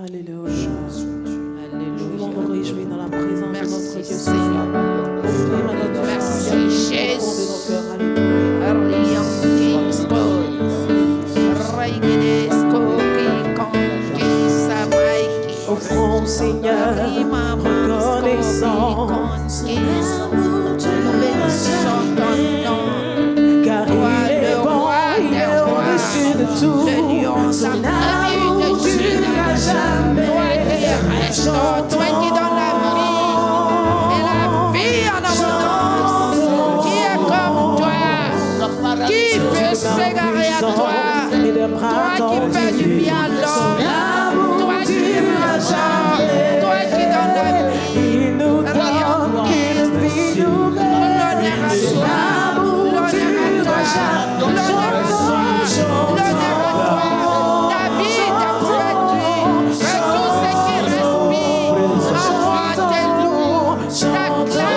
Alléluia. Alléluia. Nous nous réjouis dans la présence de notre Merci Dieu. Seigneur. Offrir à notre Merci Jésus. Jésus. Alléluia. Offrons au Seigneur, reconnaissant car il est bon, il est au-dessus de tout. Son amour ne durera jamais. Toi qui donnes la vie et la vie en abondance, qui est comme toi, qui peut s'égarer à toi, toi qui fais du bien à l'homme, toi qui rassures, toi qui donnes la vie. Il nous donne une vie nouvelle. L'honneur à toi, l'honneur à toi, l'honneur à toi, ta vie, ta produit, et tout ce qui respire, envoie tes loups, t'acclame ce matin,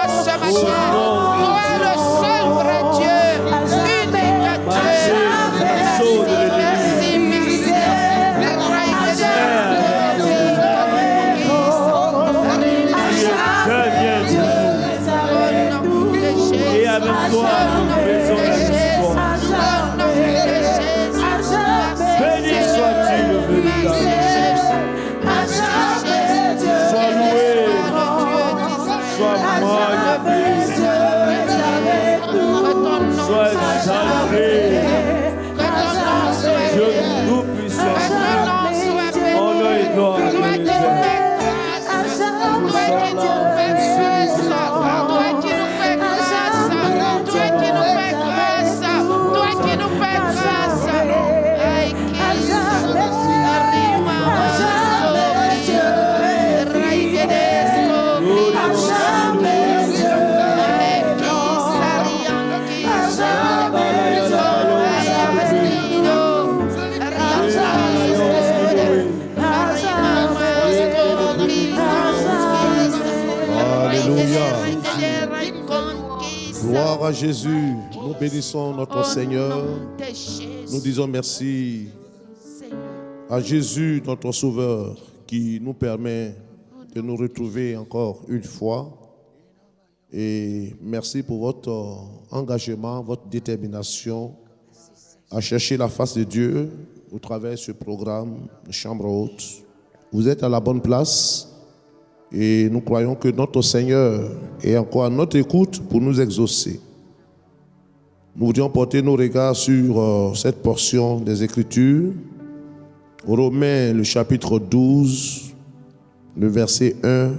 t'exalte ce matin. Toi le seul vrai Dieu, unique Dieu. Merci, merci, Et avec toi, nous faisons la victoire. Béni sois-tu le véritable. Sois loué, sois magnifié, sois exalté. Dieu tout-puissant, honneur et gloire à toi. Gloire à Jésus. Nous bénissons notre Seigneur. Nous disons merci à Jésus, notre Sauveur, qui nous permet de nous retrouver encore une fois. Et merci pour votre engagement, votre détermination à chercher la face de Dieu au travers de ce programme de Chambre Haute. Vous êtes à la bonne place. Et nous croyons que notre Seigneur est encore à notre écoute pour nous exaucer. Nous voudrions porter nos regards sur cette portion des Écritures. Romains, le chapitre 12, le verset 1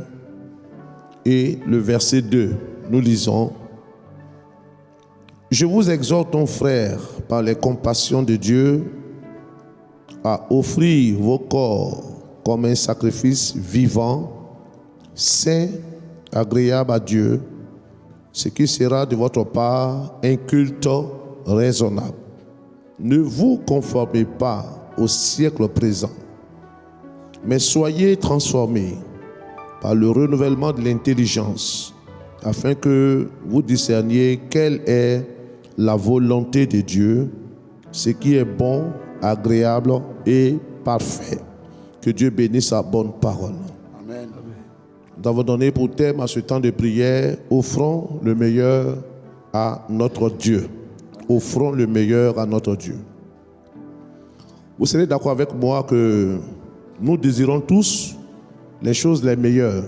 et le verset 2. Nous lisons: Je vous exhorte, mon frère, par les compassions de Dieu, à offrir vos corps comme un sacrifice vivant, saint, agréable à Dieu, ce qui sera de votre part un culte raisonnable. Ne vous conformez pas au siècle présent, mais soyez transformés par le renouvellement de l'intelligence, afin que vous discerniez quelle est la volonté de Dieu, ce qui est bon, agréable et parfait. Que Dieu bénisse sa bonne parole. Amen. Nous avons donné pour thème à ce temps de prière: offrons le meilleur à notre Dieu. Offrons le meilleur à notre Dieu. Vous serez d'accord avec moi que nous désirons tous les choses les meilleures.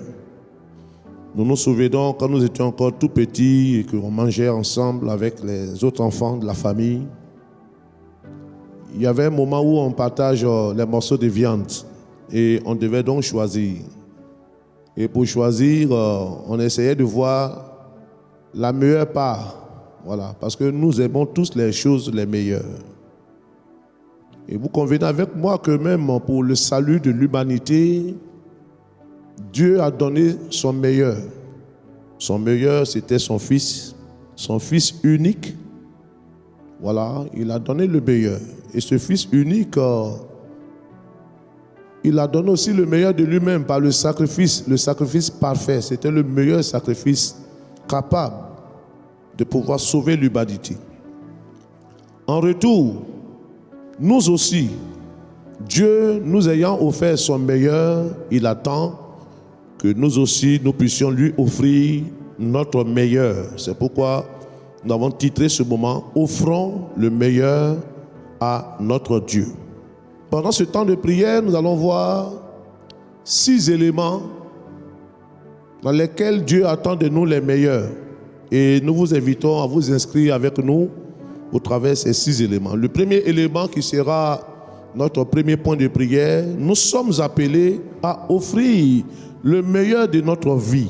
Nous nous souvenons quand nous étions encore tout petits et qu'on mangeait ensemble avec les autres enfants de la famille. Il y avait un moment où on partage les morceaux de viande et on devait donc choisir. Et pour choisir, on essayait de voir la meilleure part. Voilà, parce que nous aimons tous les choses les meilleures. Et vous convenez avec moi que même pour le salut de l'humanité, Dieu a donné son meilleur. Son meilleur, c'était son Fils unique. Voilà, il a donné le meilleur. Et ce Fils unique, il a donné aussi le meilleur de lui-même par le sacrifice parfait. C'était le meilleur sacrifice capable de pouvoir sauver l'humanité. En retour, nous aussi, Dieu, nous ayant offert son meilleur, il attend que nous aussi, nous puissions lui offrir notre meilleur. C'est pourquoi nous avons titré ce moment « Offrons le meilleur à notre Dieu ». Pendant ce temps de prière, nous allons voir 6 éléments dans lesquels Dieu attend de nous les meilleurs. Et nous vous invitons à vous inscrire avec nous au travers de ces 6 éléments. Le premier élément qui sera notre premier point de prière, nous sommes appelés à offrir le meilleur de notre vie.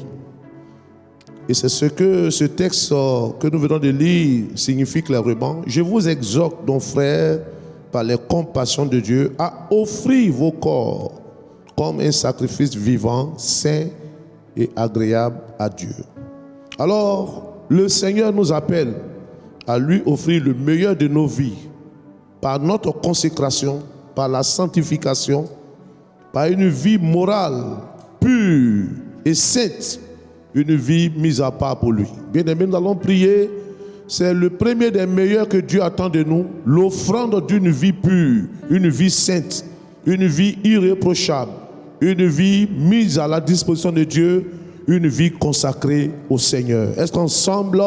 Et c'est ce que ce texte que nous venons de lire signifie clairement. Je vous exhorte donc, frères, par les compassions de Dieu, à offrir vos corps comme un sacrifice vivant, saint et agréable à Dieu. Alors, le Seigneur nous appelle à lui offrir le meilleur de nos vies par notre consécration, par la sanctification, par une vie morale, pure et sainte, une vie mise à part pour lui. Bien-aimés, nous allons prier. C'est le premier des meilleurs que Dieu attend de nous, l'offrande d'une vie pure, une vie sainte, une vie irréprochable, une vie mise à la disposition de Dieu, une vie consacrée au Seigneur. Est-ce qu'ensemble,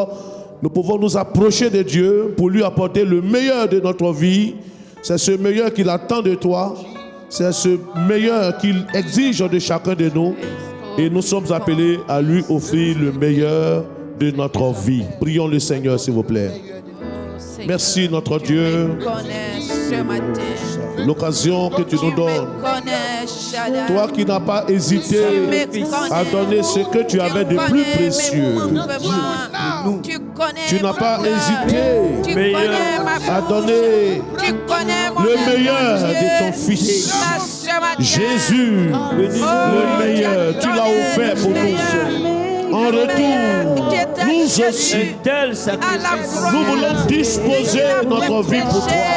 nous pouvons nous approcher de Dieu pour lui apporter le meilleur de notre vie? C'est ce meilleur qu'il attend de toi, c'est ce meilleur qu'il exige de chacun de nous, et nous sommes appelés à lui offrir le meilleur de notre vie. Prions le Seigneur, s'il vous plaît. Merci notre Dieu, l'occasion que tu nous donnes. Toi qui n'as pas hésité à donner ce que tu avais de plus précieux. Tu n'as pas hésité à donner le meilleur de ton Fils. Jésus, le meilleur, tu l'as offert pour nous. En retour, nous aussi, nous voulons disposer notre vie pour toi.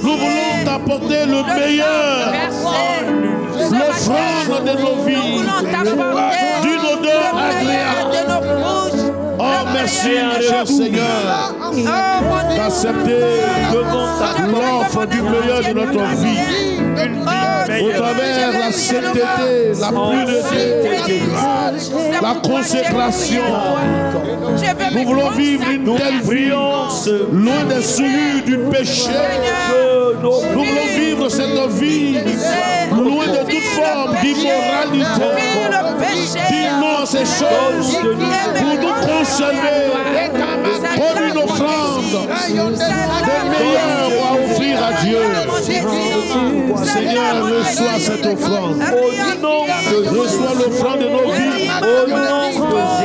Nous voulons t'apporter le meilleur, l'offrande de nos vies, d'une odeur agréable. Oh, merci, cher Seigneur, d'accepter l'offre du meilleur de notre vie. Au travers la sainteté, la pureté, la consécration. Nous voulons vivre une telle vie, loin des souillures du péché. Nous voulons vivre cette vie, loin de toute forme d'immoralité. Dis-nous ces choses pour nous conserver comme une offrande de meilleur à offrir à Dieu. Seigneur, reçois cette offrande. Reçois l'offrande de nos vies.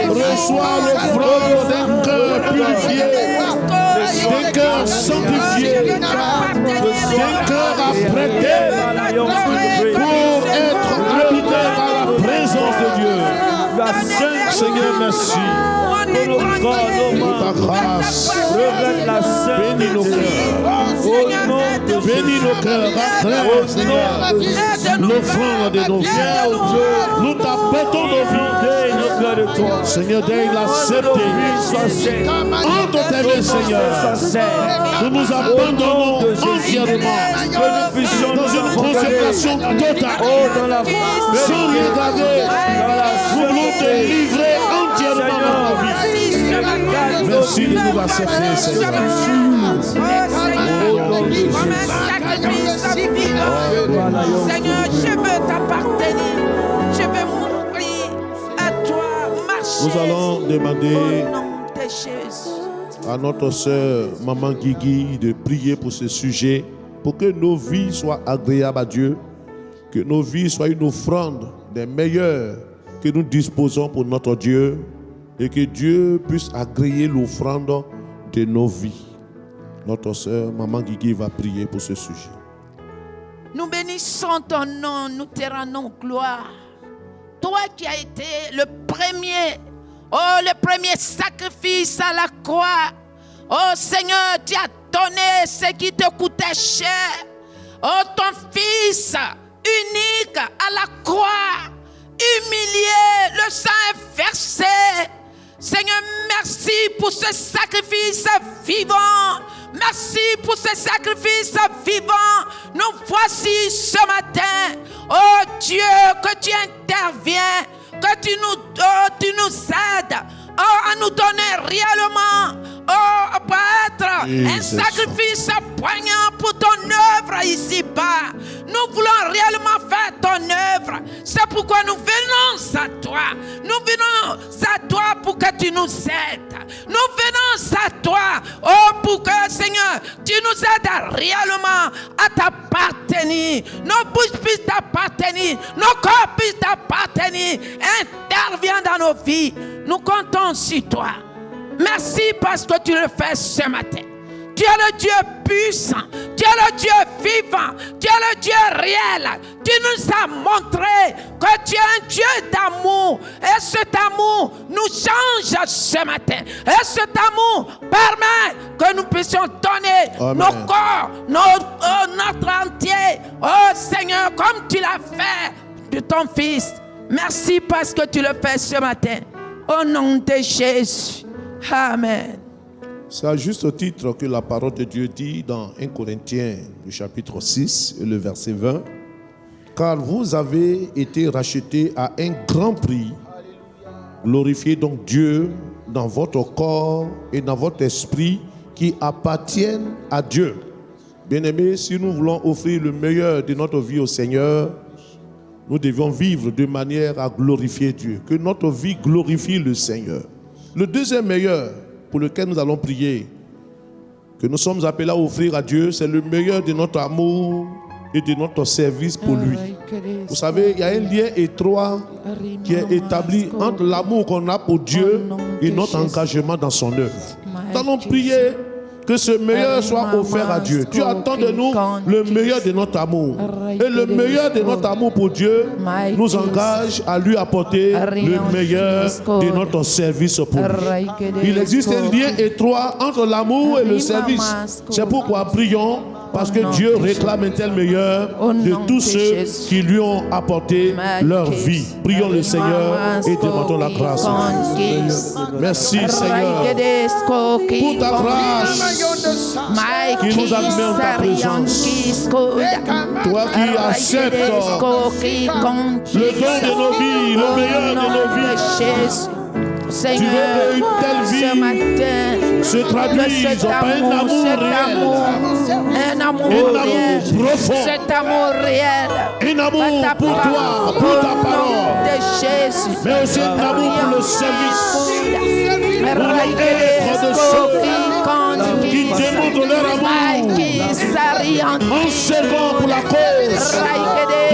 Reçois l'offrande d'un cœur purifié, d'un cœur sanctifié, d'un cœur apprêté pour être habité par la présence de Dieu. Seigneur, merci. Ta grâce, bénis nos cœurs. Bénis nos cœurs. Acclame, Seigneur, l'offrande de nos vies. Nous t'apportons nos vies. Seigneur, daigne l'accepter. Entre tes mains, Seigneur, nous nous abandonnons entièrement dans une consécration totale. Sans regarder, nous voulons te livrer entièrement dans nos vies. Merci de nous accepter, Seigneur. Seigneur, je veux t'appartenir. Je veux m'ouvrir à toi, marcher. Nous allons demander au nom de Jésus à notre sœur Maman Guigui de prier pour ce sujet, pour que nos vies soient agréables à Dieu, que nos vies soient une offrande des meilleures que nous disposons pour notre Dieu, et que Dieu puisse agréer l'offrande de nos vies. Notre sœur Maman Guigui va prier pour ce sujet. Nous bénissons ton nom, nous te rendons gloire. Toi qui as été le premier sacrifice à la croix. Oh Seigneur, tu as donné ce qui te coûtait cher. Oh, ton Fils unique à la croix, humilié, le sang est versé. Seigneur, merci pour ce sacrifice vivant, Merci pour ces sacrifices vivants. Nous voici ce matin. Oh Dieu, que tu interviens, que tu nous aides à nous donner réellement, à être un sacrifice poignant pour ton œuvre ici-bas. Nous voulons réellement faire ton œuvre. C'est pourquoi nous venons à toi. Nous venons à toi pour que tu nous aides. Nous venons à toi, pour que, Seigneur, tu nous aides réellement à t'appartenir. Nos bouches puissent t'appartenir. Nos corps puissent t'appartenir. Interviens dans nos vies. Nous comptons sur toi. Merci parce que tu le fais ce matin. Tu es le Dieu puissant, tu es le Dieu vivant, tu es le Dieu réel. Tu nous as montré que tu es un Dieu d'amour. Et cet amour nous change ce matin. Et cet amour permet que nous puissions donner nos corps, notre entier. Oh Seigneur, comme tu l'as fait de ton Fils. Merci parce que tu le fais ce matin. Au nom de Jésus. Amen. C'est à juste titre que la parole de Dieu dit dans 1 Corinthiens, le chapitre 6 et le verset 20, « Car vous avez été rachetés à un grand prix. Glorifiez donc Dieu dans votre corps et dans votre esprit qui appartiennent à Dieu. » Bien-aimés, si nous voulons offrir le meilleur de notre vie au Seigneur, nous devons vivre de manière à glorifier Dieu. Que notre vie glorifie le Seigneur. Le deuxième meilleur pour lequel nous allons prier, que nous sommes appelés à offrir à Dieu, c'est le meilleur de notre amour et de notre service pour lui. Vous savez, il y a un lien étroit qui est établi entre l'amour qu'on a pour Dieu et notre engagement dans son œuvre. Nous allons prier que ce meilleur soit offert à Dieu. Dieu attend de nous le meilleur de notre amour. Et le meilleur de notre amour pour Dieu nous engage à lui apporter le meilleur de notre service pour lui. Il existe un lien étroit entre l'amour et le service. C'est pourquoi prions, parce que Dieu réclame un tel meilleur de tous ceux qui lui ont apporté leur vie. Prions le Seigneur et demandons la grâce. Merci Seigneur pour ta grâce qui nous amène en ta présence. Toi qui acceptes le don de nos vies, le meilleur de nos vies. Seigneur, tu veux qu'une telle vie ce matin se traduise par un amour réel, un amour réel, profond, cet amour réel, un amour pour toi, pour ta parole, mais aussi un amour pour le service, pour l'être de ceux qui démontrent leur amour en servant pour la cause de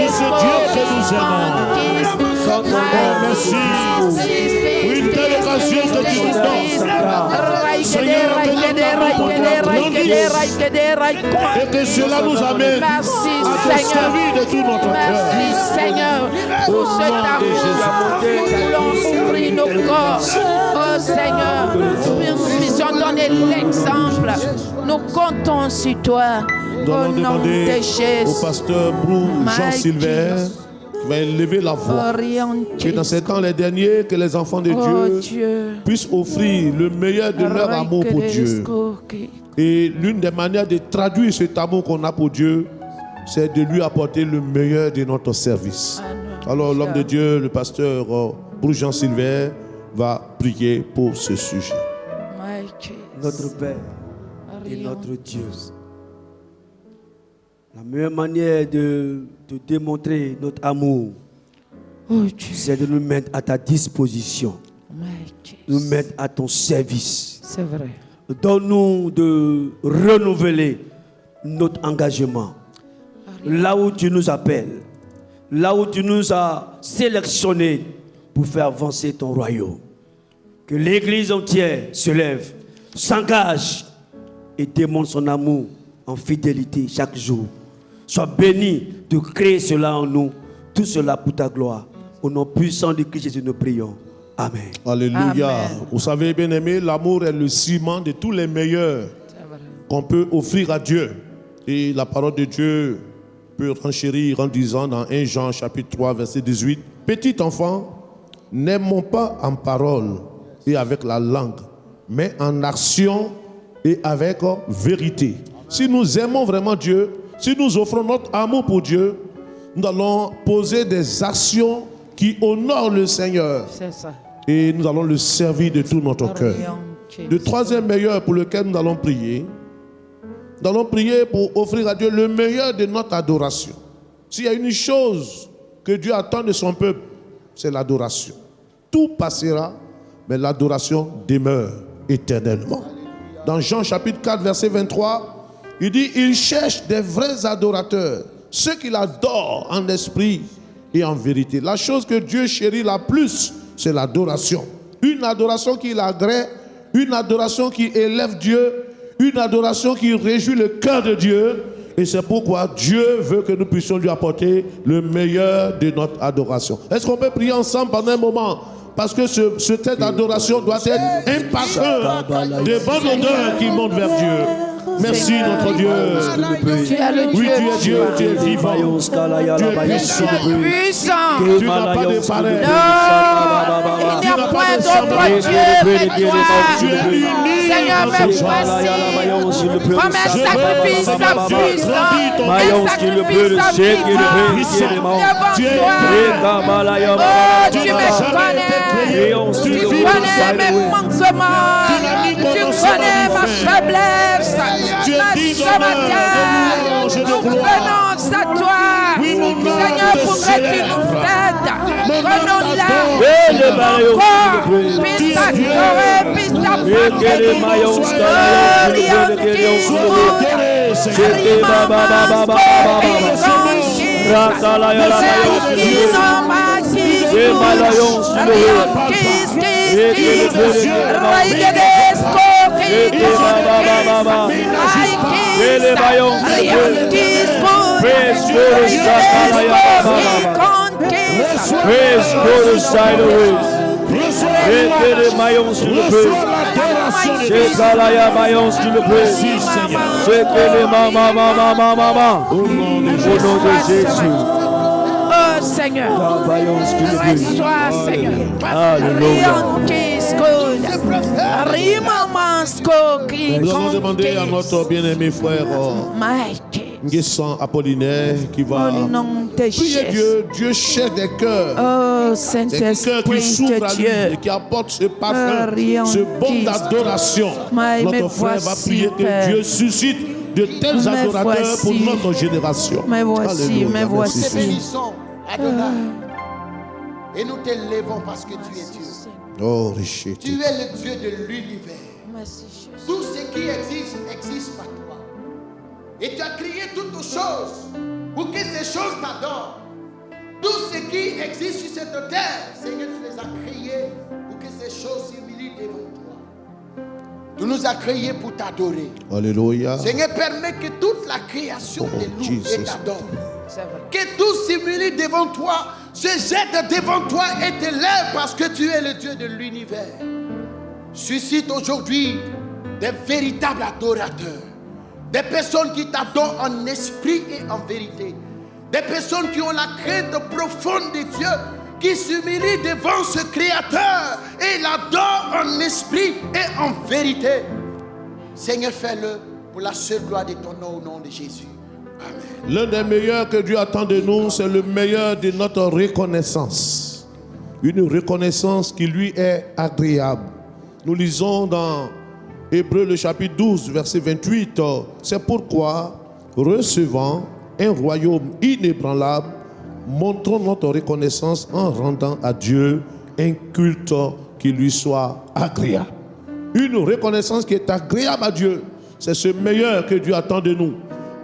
ce Dieu que nous aimons. Merci pour une telle occasion que tu nous donnes. Seigneur, et que cela nous amène à te servir de tout notre cœur. Merci Seigneur pour cet amour. Nous voulons ouvrir nos corps. Oh Seigneur, nous puissions donner l'exemple. Nous comptons sur toi. Nous allons demander au pasteur Brou Jean Silver qui va élever la voix. Que dans ces temps les derniers, que les enfants de Dieu puissent offrir le meilleur de leur amour pour Dieu. Et l'une des manières de traduire cet amour qu'on a pour Dieu, c'est de lui apporter le meilleur de notre service. Alors l'homme de Dieu, le pasteur Brou Jean Silver, va prier pour ce sujet. Notre Père et notre Dieu. La meilleure manière de démontrer notre amour, c'est de nous mettre à ta disposition, nous mettre à ton service. C'est vrai. Donne-nous de renouveler notre engagement. Là où tu nous appelles, là où tu nous as sélectionnés pour faire avancer ton royaume. Que l'Église entière se lève, s'engage et démontre son amour en fidélité chaque jour. Sois béni de créer cela en nous, tout cela pour ta gloire. Au nom puissant de Christ Jésus, nous prions. Amen. Alléluia. Amen. Vous savez, bien-aimés, l'amour est le ciment de tous les meilleurs qu'on peut offrir à Dieu. Et la parole de Dieu peut renchérir en disant dans 1 Jean chapitre 3, verset 18, « Petit enfant, n'aimons pas en parole et avec la langue, mais en action et avec vérité. Si nous aimons vraiment Dieu, si nous offrons notre amour pour Dieu, nous allons poser des actions qui honorent le Seigneur. C'est ça. Et nous allons le servir de tout notre cœur. Le troisième meilleur pour lequel nous allons prier pour offrir à Dieu le meilleur de notre adoration. S'il y a une chose que Dieu attend de son peuple, c'est l'adoration. Tout passera, mais l'adoration demeure éternellement. Dans Jean chapitre 4, verset 23, il dit, il cherche des vrais adorateurs, ceux qui l'adorent en esprit et en vérité. La chose que Dieu chérit la plus, c'est l'adoration. Une adoration qui l'agrée, une adoration qui élève Dieu, une adoration qui réjouit le cœur de Dieu. Et c'est pourquoi Dieu veut que nous puissions lui apporter le meilleur de notre adoration. Est-ce qu'on peut prier ensemble pendant un moment? Parce que cette adoration doit être un parfum de bonne odeur qui monte vers Dieu. Merci notre Dieu. Tu es le Oui, Dieu. tu es Dieu, tu es vivant. Tu es puissant. Puissant. Tu n'as pas de pareil. Il n'y a point d'autre Dieu que toi. Seigneur, me voici. Comme un sacrifice puissant. Un sacrifice devant toi. Oh, tu me connais. Tu connais mes manquements. Tu connais ma faiblesse. Ce matin, nous venons à toi. Seigneur, pour que tu nous aides. Prenons-la. Puisse t'adorer, puisse t'apporter. Oh Seigneur, reçois Seigneur. Alléluia. Nous allons demander à notre bien-aimé frère Nguessan Apollinaire qui va prier Dieu. Dieu cherche des cœurs. Oh Des cœurs qui Saint-Esprit s'ouvrent à de lui et Dieu. qui apportent ce parfum, ce bon d'adoration. Notre frère va prier que Dieu suscite de tels adorateurs pour notre génération. Me voici, Alléluia. me Merci, voici. Seigneur. Bénissons Adonai. Et nous t'élèvons parce que tu es Dieu. Oh, Richard. Tu es le Dieu de l'univers. Tout ce qui existe, existe par toi. Et tu as créé toutes choses pour que ces choses t'adorent. Tout ce qui existe sur cette terre, Seigneur, tu les as créés pour que ces choses s'humilient devant toi. Tu nous as créés pour t'adorer. Alléluia. Seigneur, permets que toute la création te loue Jesus. et t'adore. Que tout s'humilie devant toi, se jette devant toi et te lève parce que tu es le Dieu de l'univers. Suscite aujourd'hui des véritables adorateurs, des personnes qui t'adorent en esprit et en vérité, des personnes qui ont la crainte profonde de Dieu, qui s'humilient devant ce Créateur et l'adorent en esprit et en vérité. Seigneur, fais-le pour la seule gloire de ton nom, au nom de Jésus. Amen. L'un des meilleurs que Dieu attend de nous, c'est le meilleur de notre reconnaissance. Une reconnaissance qui lui est agréable. Nous lisons dans Hébreux le chapitre 12, verset 28. C'est pourquoi, recevant un royaume inébranlable, montrons notre reconnaissance en rendant à Dieu un culte qui lui soit agréable. Une reconnaissance qui est agréable à Dieu. C'est ce meilleur que Dieu attend de nous.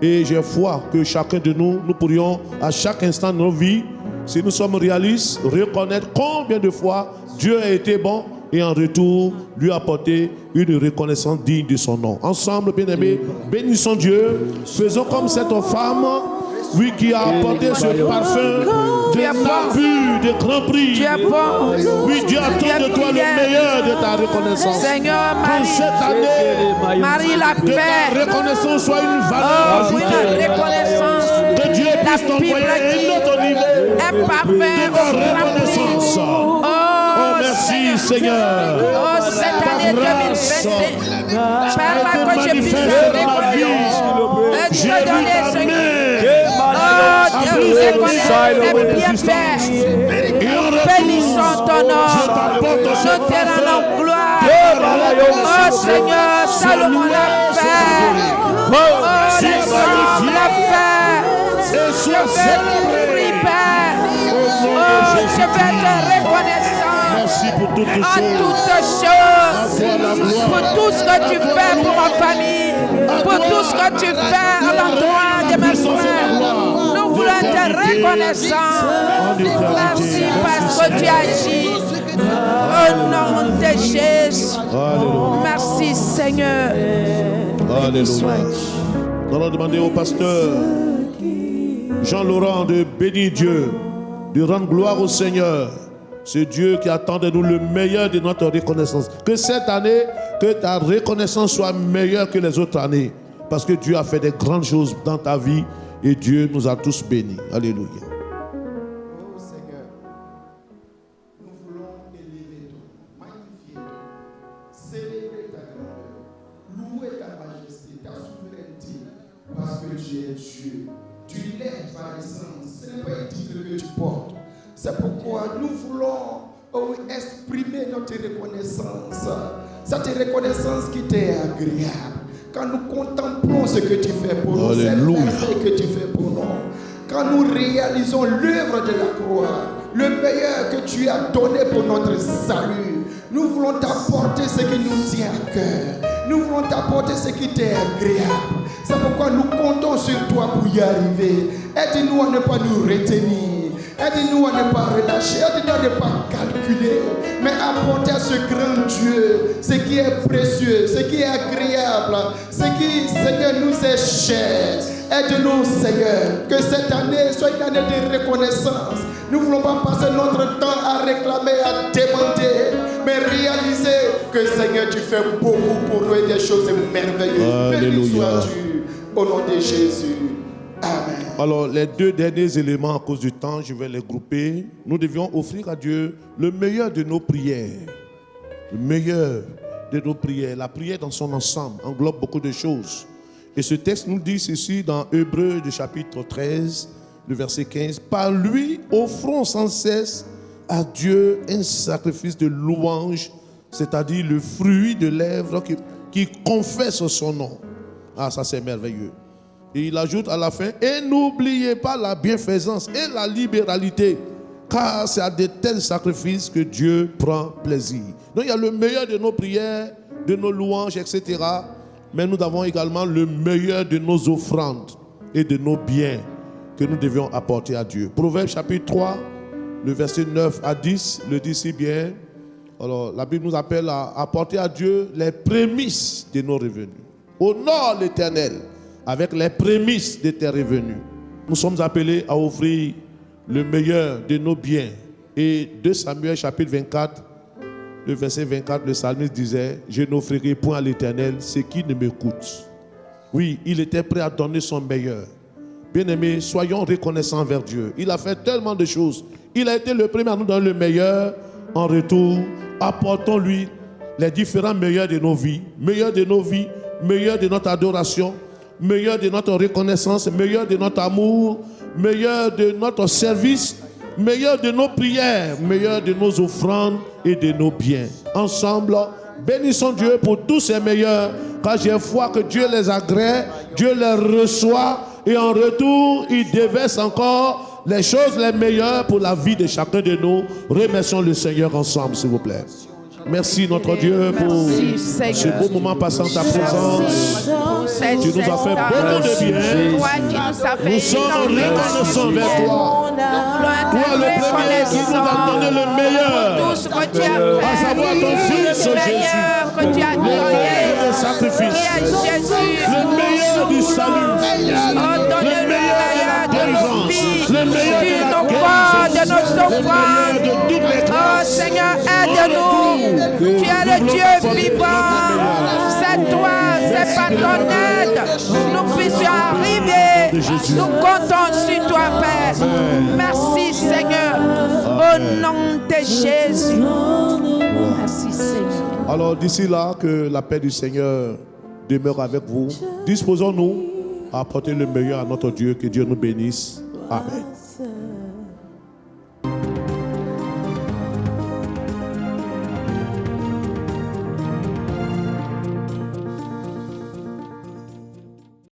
Et j'ai foi que chacun de nous, nous pourrions à chaque instant de nos vies, si nous sommes réalistes, reconnaître combien de fois Dieu a été bon et en retour lui apporter une reconnaissance digne de son nom. Ensemble, bien-aimés, bénissons Dieu. Faisons comme cette femme, oui, qui a apporté ce parfum de l'abus, de grand prix. Tu es bon. Oui, Dieu attend de toi le meilleur de ta reconnaissance. Seigneur, Que cette année, Marie la que ta paix. reconnaissance soit une valeur Oh, oui, ajoutée. la reconnaissance. Que Dieu puisse t'envoyer un autre niveau Un parfum de ta au grand prix. reconnaissance. Oh, Oh, merci Merci Seigneur. Oh, cette année 2025, Père, que je puisse te donner, Seigneur. Oh, Dieu, reconnaître tes bienfaits. Bénissons ton nom. Nous te rendons gloire. Oh, Seigneur, Salomon l'a fait. Oh, les hommes l'a fait. Je vais te Père. Oh, je vais te reconnaissant. Merci pour toutes choses. Pour tout ce que tu fais pour ma famille. Pour tout ce que tu fais à l'endroit de mes frères. Nous voulons te reconnaissants. Merci parce que tu agis. Au nom de Jésus. Merci Seigneur. Alléluia. Nous allons demander au pasteur Jean-Laurent de bénir Dieu, de rendre gloire au Seigneur. C'est Dieu qui attend de nous le meilleur de notre reconnaissance. Que cette année, que ta reconnaissance soit meilleure que les autres années. Parce que Dieu a fait des grandes choses dans ta vie et Dieu nous a tous bénis. Alléluia. Oh Seigneur, nous voulons élever ton, magnifier ton, célébrer ta grandeur, louer ta majesté, ta souveraineté, parce que tu es Dieu. Tu l'es par essence. Ce n'est pas un titre que tu portes. C'est pourquoi nous voulons exprimer notre reconnaissance. Cette reconnaissance qui t'est agréable. Quand nous contemplons ce que tu fais pour nous, cette merveille que tu fais pour nous. Quand nous réalisons l'œuvre de la croix, le meilleur que tu as donné pour notre salut, nous voulons t'apporter ce qui nous tient à cœur. Nous voulons t'apporter ce qui t'est agréable. C'est pourquoi nous comptons sur toi pour y arriver. Aide-nous à ne pas nous retenir. Aide-nous à ne pas relâcher. Aide-nous à ne pas calculer. Mais apporter à ce grand Dieu ce qui est précieux, ce qui est agréable, ce qui, Seigneur, nous est cher. Aide-nous, Seigneur, que cette année soit une année de reconnaissance. Nous ne voulons pas passer notre temps à réclamer, à demander, mais réaliser que, Seigneur, tu fais beaucoup pour nous et des choses merveilleuses. Béni sois-tu au nom de Jésus. Amen. Alors, les deux derniers éléments, à cause du temps, je vais les grouper. Nous devions offrir à Dieu le meilleur de nos prières. Le meilleur de nos prières. La prière dans son ensemble englobe beaucoup de choses. Et ce texte nous dit ceci dans Hébreux, du chapitre 13, le verset 15. Par lui, offrons sans cesse à Dieu un sacrifice de louange, c'est-à-dire le fruit de lèvres qui confesse son nom. Ah, ça c'est merveilleux. Et il ajoute à la fin, et n'oubliez pas la bienfaisance et la libéralité, car c'est à de tels sacrifices que Dieu prend plaisir. Donc il y a le meilleur de nos prières, de nos louanges, etc. Mais nous avons également le meilleur de nos offrandes et de nos biens que nous devions apporter à Dieu. Proverbe chapitre 3, le verset 9 à 10, le dit si bien. Alors la Bible nous appelle à apporter à Dieu les prémices de nos revenus. Honore l'Éternel avec les prémices de tes revenus. Nous sommes appelés à offrir le meilleur de nos biens. Et 2 Samuel chapitre 24, le verset 24, le psalmiste disait, je n'offrirai point à l'Éternel ce qui ne me coûte. Oui, il était prêt à donner son meilleur. Bien-aimés, soyons reconnaissants envers Dieu. Il a fait tellement de choses. Il a été le premier à nous donner le meilleur. En retour, apportons-lui les différents meilleurs de nos vies. Meilleur de nos vies, meilleur de notre adoration, meilleur de notre reconnaissance, meilleur de notre amour, meilleur de notre service, meilleur de nos prières, meilleur de nos offrandes et de nos biens. Ensemble, bénissons Dieu pour tous ces meilleurs, car j'ai foi que Dieu les agrée, Dieu les reçoit et en retour, il déverse encore les choses les meilleures pour la vie de chacun de nous. Remercions le Seigneur ensemble, s'il vous plaît. Merci notre Dieu pour ce beau moment passant ta présence. Tu nous as fait beaucoup de bien. Nous sommes reconnaissants vers toi. Toi le premier qui nous a donné le meilleur, à savoir ton Fils Jésus. Le meilleur des sacrifices, le meilleur du salut, le meilleur de la guérison, le meilleur de nos offrandes, de toutes les grâces. Oh Seigneur, aide-nous. Tu es le Dieu vivant. C'est toi, c'est par ton aide. Nous puissions arriver. Nous comptons sur toi, Père. Merci Seigneur. Au nom de Jésus. Merci Seigneur. Alors d'ici là, que la paix du Seigneur demeure avec vous. Disposons-nous à apporter le meilleur à notre Dieu. Que Dieu nous bénisse. Amen.